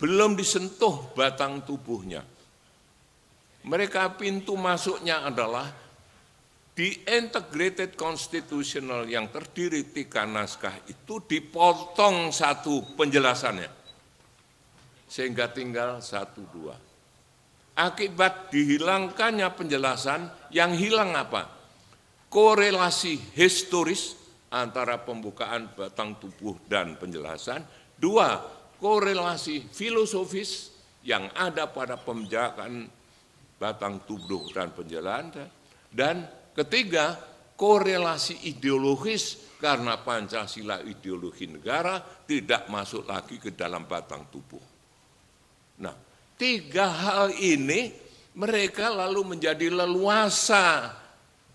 belum disentuh batang tubuhnya. Mereka pintu masuknya adalah di integrated constitutional yang terdiri 3 naskah itu dipotong satu penjelasannya, sehingga tinggal 1-2. Akibat dihilangkannya penjelasan, yang hilang apa? Korelasi historis antara pembukaan batang tubuh dan penjelasan. 2, korelasi filosofis yang ada pada pembukaan batang tubuh dan penjelasan. Dan ketiga, korelasi ideologis karena Pancasila ideologi negara tidak masuk lagi ke dalam batang tubuh. Nah, 3 hal ini mereka lalu menjadi leluasa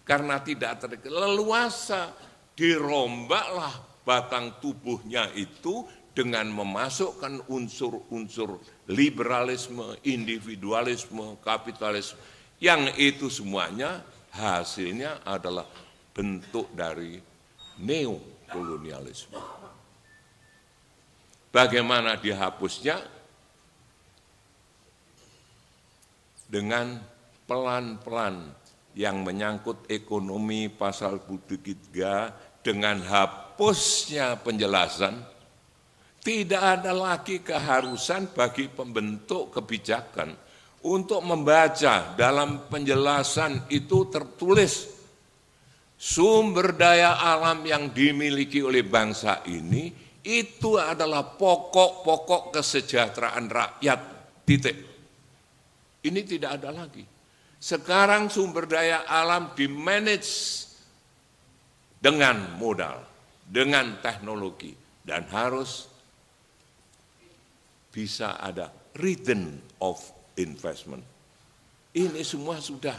karena tidak leluasa, dirombaklah batang tubuhnya itu dengan memasukkan unsur-unsur liberalisme, individualisme, kapitalisme, yang itu semuanya hasilnya adalah bentuk dari neokolonialisme. Bagaimana dihapusnya? Dengan pelan-pelan yang menyangkut ekonomi pasal 3 dengan hapusnya penjelasan. Tidak ada lagi keharusan bagi pembentuk kebijakan untuk membaca dalam penjelasan itu tertulis sumber daya alam yang dimiliki oleh bangsa ini itu adalah pokok-pokok kesejahteraan rakyat, titik. Ini tidak ada lagi. Sekarang sumber daya alam dimanage dengan modal, dengan teknologi, dan harus bisa ada return of investment. Ini semua sudah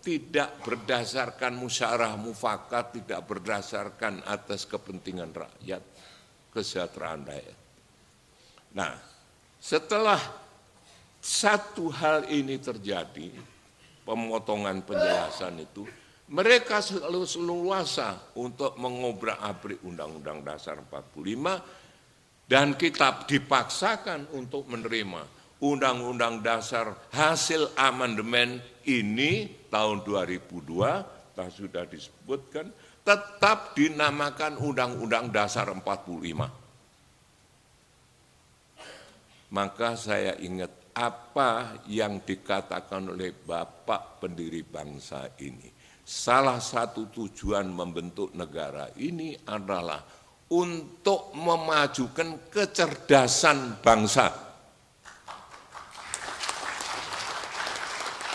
tidak berdasarkan musyawarah mufakat, tidak berdasarkan atas kepentingan rakyat, kesejahteraan rakyat. Nah, setelah satu hal ini terjadi, pemotongan penjelasan itu, mereka selalu leluasa untuk mengobrak-abrik Undang-Undang Dasar 45, dan kita dipaksakan untuk menerima Undang-Undang Dasar hasil amandemen ini tahun 2002, sudah disebutkan, tetap dinamakan Undang-Undang Dasar 45. Maka saya ingat apa yang dikatakan oleh Bapak pendiri bangsa ini. Salah satu tujuan membentuk negara ini adalah untuk memajukan kecerdasan bangsa.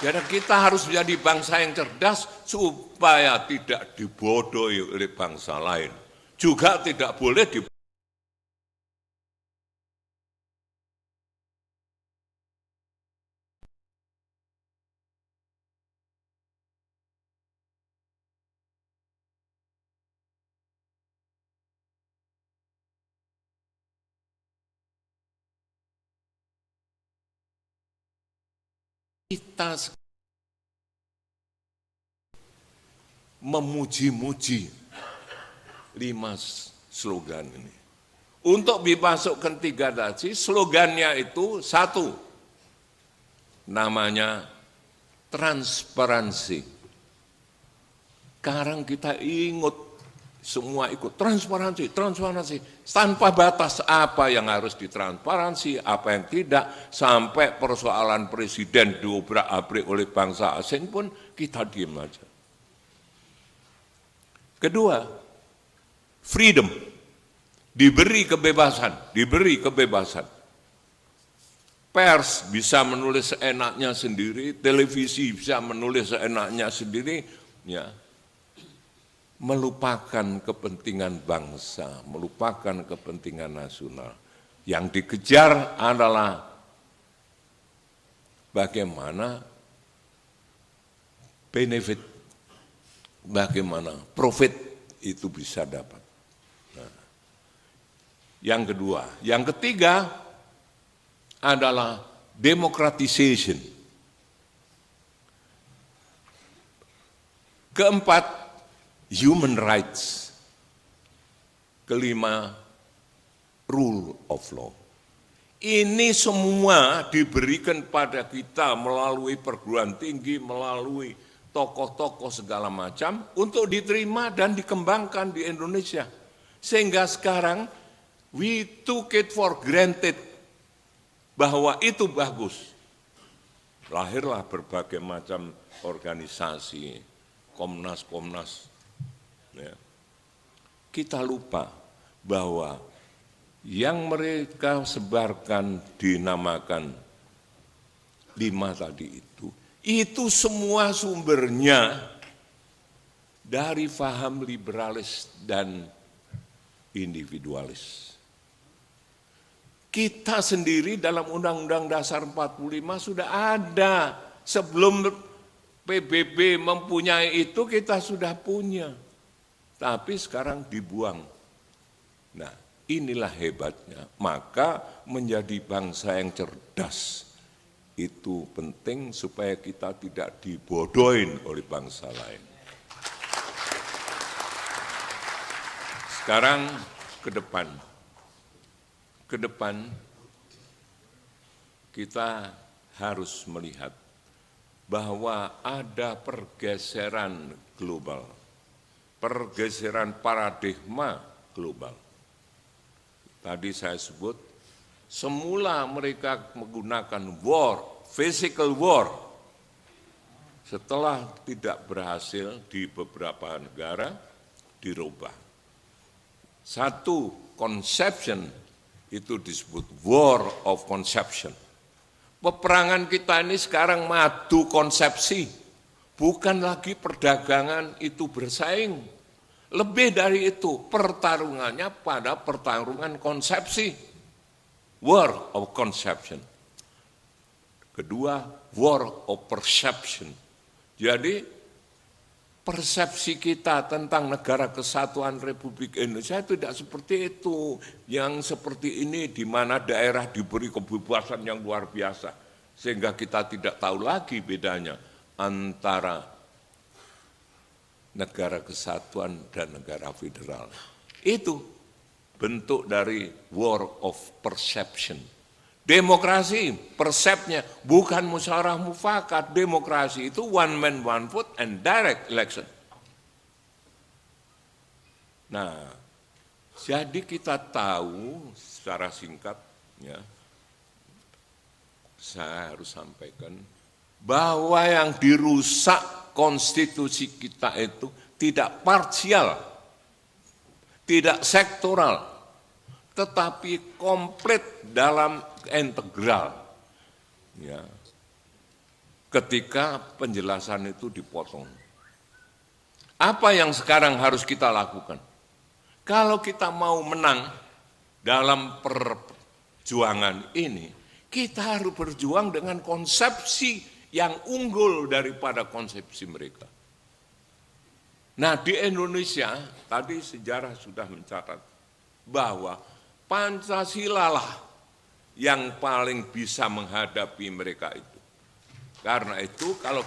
Jadi kita harus menjadi bangsa yang cerdas supaya tidak dibodohi oleh bangsa lain. Juga tidak boleh kita memuji-muji 5 slogan ini. Untuk dimasukkan 3 tadi, slogannya itu 1, namanya transparansi. Sekarang kita ingat, semua ikut transparansi, tanpa batas apa yang harus ditransparansi, apa yang tidak, sampai persoalan presiden diobrak-abrik oleh bangsa asing pun kita diam aja. Kedua, freedom, diberi kebebasan. Pers bisa menulis seenaknya sendiri, televisi bisa menulis seenaknya sendiri, ya. Melupakan kepentingan bangsa, melupakan kepentingan nasional. Yang dikejar adalah bagaimana benefit, bagaimana profit itu bisa dapat. Nah, yang kedua, yang ketiga adalah democratization. Keempat, human rights. Kelima, rule of law. Ini semua diberikan pada kita melalui perguruan tinggi, melalui tokoh-tokoh segala macam untuk diterima dan dikembangkan di Indonesia. Sehingga sekarang we took it for granted bahwa itu bagus. Lahirlah berbagai macam organisasi, Komnas. Ya. Kita lupa bahwa yang mereka sebarkan dinamakan 5 tadi itu semua sumbernya dari paham liberalis dan individualis. Kita sendiri dalam Undang-Undang Dasar 45 sudah ada. Sebelum PBB mempunyai itu kita sudah punya. Tapi sekarang dibuang. Nah, inilah hebatnya. Maka menjadi bangsa yang cerdas itu penting supaya kita tidak dibodohin oleh bangsa lain. Sekarang ke depan. Ke depan kita harus melihat bahwa ada pergeseran global, pergeseran paradigma global. Tadi saya sebut, semula mereka menggunakan war, physical war. Setelah tidak berhasil di beberapa negara, dirubah. Satu conception itu disebut war of conception. Peperangan kita ini sekarang madu konsepsi, bukan lagi perdagangan itu bersaing. Lebih dari itu, pertarungannya pada pertarungan konsepsi. War of conception. Kedua, war of perception. Jadi, persepsi kita tentang negara kesatuan Republik Indonesia tidak seperti itu. Yang seperti ini di mana daerah diberi kebebasan yang luar biasa. Sehingga kita tidak tahu lagi bedanya antara negara kesatuan dan negara federal. Itu bentuk dari war of perception. Demokrasi, persepnya bukan musyawarah mufakat. Demokrasi itu one man, one vote and direct election. Nah, jadi kita tahu secara singkat, ya, saya harus sampaikan bahwa yang dirusak konstitusi kita itu tidak parsial, tidak sektoral, tetapi komplit dalam integral. Ya. Ketika penjelasan itu dipotong. Apa yang sekarang harus kita lakukan? Kalau kita mau menang dalam perjuangan ini, kita harus berjuang dengan konsepsi yang unggul daripada konsepsi mereka. Nah, di Indonesia, tadi sejarah sudah mencatat bahwa Pancasila lah yang paling bisa menghadapi mereka itu. Karena itu kalau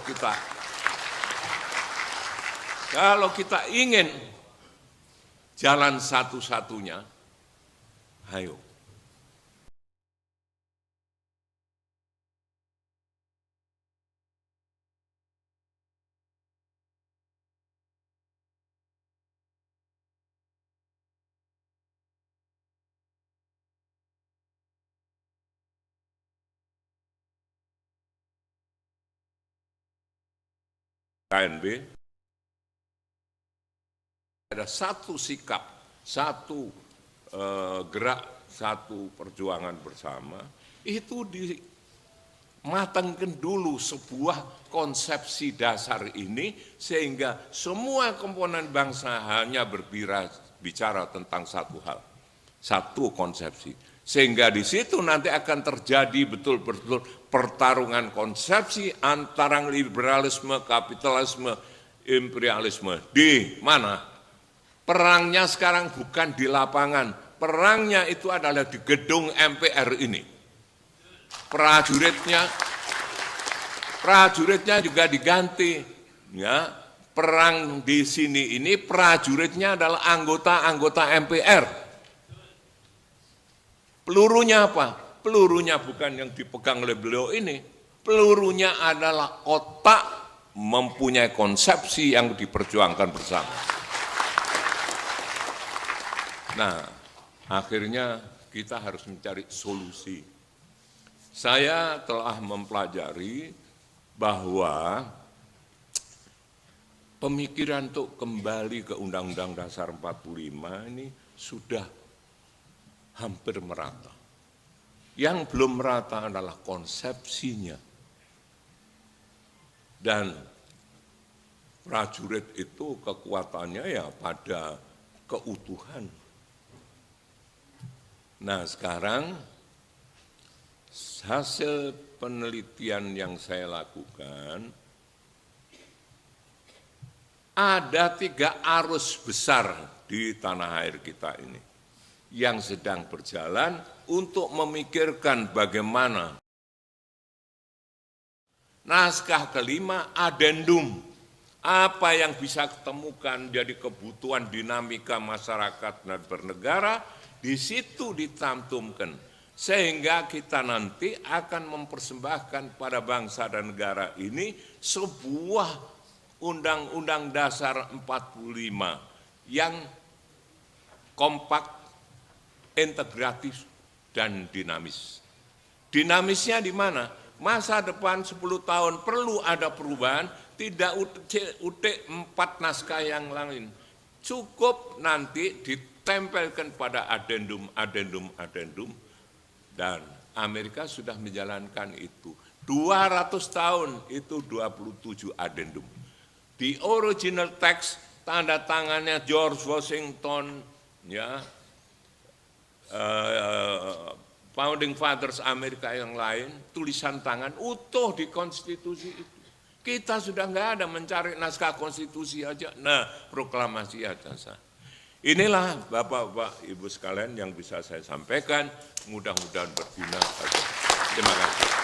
kita ingin jalan satu-satunya, ayo. KNB, ada satu sikap, satu gerak, satu perjuangan bersama, itu dimatangkan dulu sebuah konsepsi dasar ini, sehingga semua komponen bangsa hanya berbicara tentang satu hal, satu konsepsi. Sehingga di situ nanti akan terjadi betul-betul pertarungan konsepsi antara liberalisme, kapitalisme, imperialisme. Di mana? Perangnya sekarang bukan di lapangan, perangnya itu adalah di gedung MPR ini. Prajuritnya juga diganti. Ya, perang di sini ini prajuritnya adalah anggota-anggota MPR. Pelurunya apa? pelurunya bukan yang dipegang oleh beliau ini, pelurunya adalah otak mempunyai konsepsi yang diperjuangkan bersama. Nah, akhirnya kita harus mencari solusi. Saya telah mempelajari bahwa pemikiran untuk kembali ke Undang-Undang Dasar 45 ini sudah hampir merata. Yang belum merata adalah konsepsinya. Dan prajurit itu kekuatannya ya pada keutuhan. Nah, sekarang hasil penelitian yang saya lakukan, ada 3 arus besar di tanah air kita ini yang sedang berjalan untuk memikirkan bagaimana naskah kelima adendum, apa yang bisa ketemukan jadi kebutuhan dinamika masyarakat dan bernegara, di situ dicantumkan. Sehingga kita nanti akan mempersembahkan pada bangsa dan negara ini sebuah Undang-Undang Dasar 45 yang kompak, integratif, dan dinamis. Dinamisnya di mana? Masa depan 10 tahun perlu ada perubahan, tidak utik 4 naskah yang lain. Cukup nanti ditempelkan pada adendum, dan Amerika sudah menjalankan itu. 200 tahun itu 27 adendum. Di original text tanda tangannya George Washington, ya, founding fathers Amerika yang lain, tulisan tangan utuh di konstitusi itu. Kita sudah nggak ada mencari naskah konstitusi aja, nah proklamasi aja sah. Inilah Bapak-Bapak, Ibu sekalian yang bisa saya sampaikan, mudah-mudahan berguna. Terima kasih.